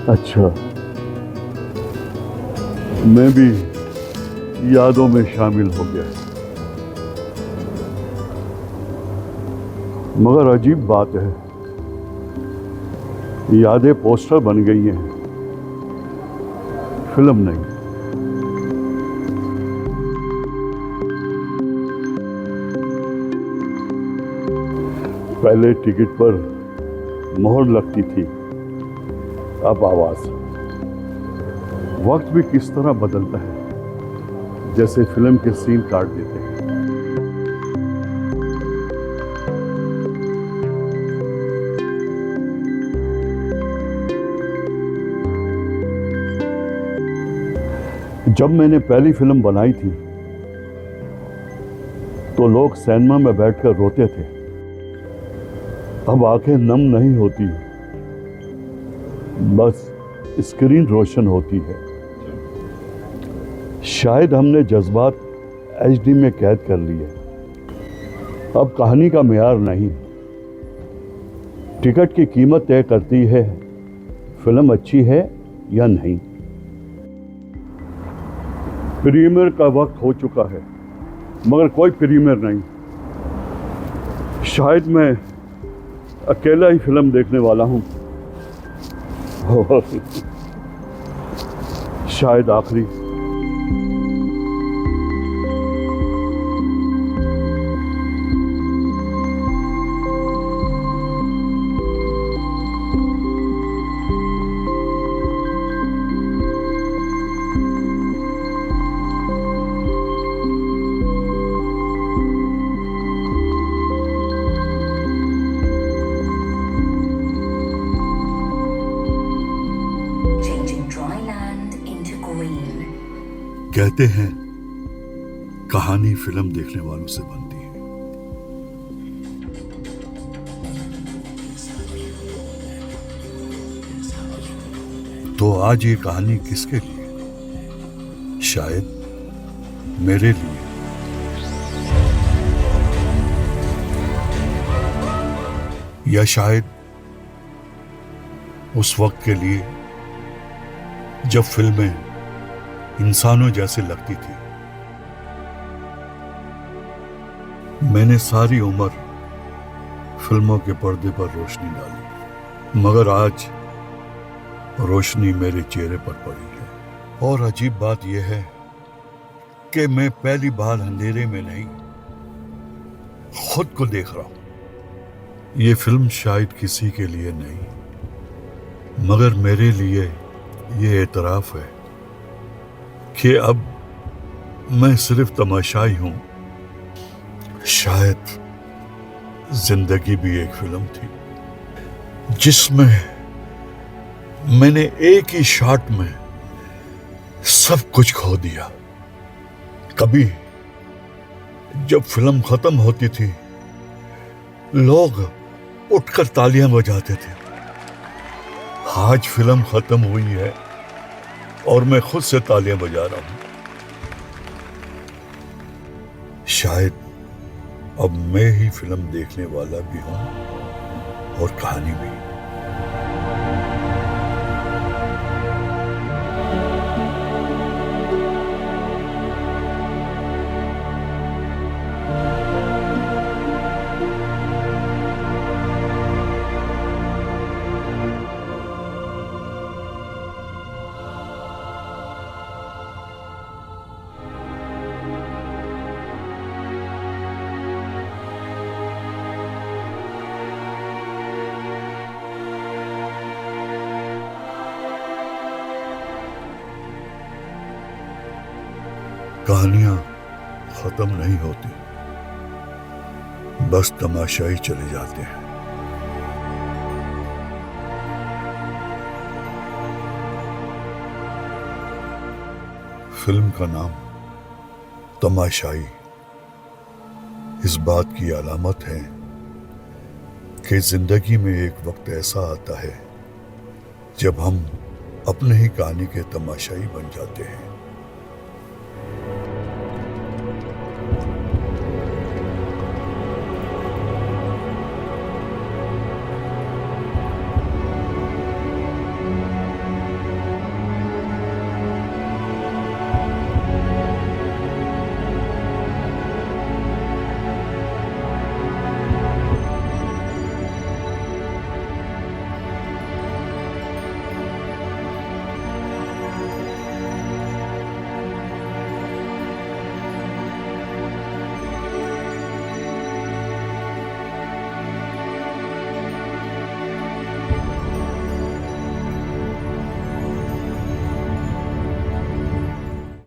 अच्छा, मैं भी यादों में शामिल हो गया। मगर अजीब बात है, यादें पोस्टर बन गई हैं, फिल्म नहीं। पहले टिकट पर मोहर लगती थी, अब आवाज। वक्त भी किस तरह बदलता है, जैसे फिल्म के सीन काट देते हैं। जब मैंने पहली फिल्म बनाई थी तो लोग सिनेमा में बैठकर रोते थे। अब आंखें नम नहीं होती, बस स्क्रीन रोशन होती है। शायद हमने जज्बात एचडी में कैद कर लिए। अब कहानी का मेयार नहीं, टिकट की कीमत तय करती है फिल्म अच्छी है या नहीं। प्रीमियर का वक्त हो चुका है, मगर कोई प्रीमियर नहीं। शायद मैं अकेला ही फिल्म देखने वाला हूं, और शायद आखिरी। कहते हैं कहानी फिल्म देखने वालों से बनती है। तो आज ये कहानी किसके लिए? शायद मेरे लिए। या शायद उस वक्त के लिए जब फिल्में इंसानों जैसे लगती थी। मैंने सारी उम्र फिल्मों के पर्दे पर रोशनी डाली, मगर आज रोशनी मेरे चेहरे पर पड़ी है। और अजीब बात यह है कि मैं पहली बार अंधेरे में नहीं, खुद को देख रहा हूं। ये फिल्म शायद किसी के लिए नहीं, मगर मेरे लिए ये एतराफ है कि अब मैं सिर्फ तमाशाई हूं। शायद जिंदगी भी एक फिल्म थी जिसमें मैंने एक ही शॉट में सब कुछ खो दिया। कभी जब फिल्म खत्म होती थी, लोग उठकर तालियां बजाते थे। आज फिल्म खत्म हुई है और मैं खुद से तालियां बजा रहा हूं। शायद अब मैं ही फिल्म देखने वाला भी हूं और कहानी भी। कहानियां खत्म नहीं होती, बस तमाशाई चले जाते हैं। फिल्म का नाम तमाशाई इस बात की अलामत है कि जिंदगी में एक वक्त ऐसा आता है जब हम अपने ही कहानी के तमाशाई बन जाते हैं।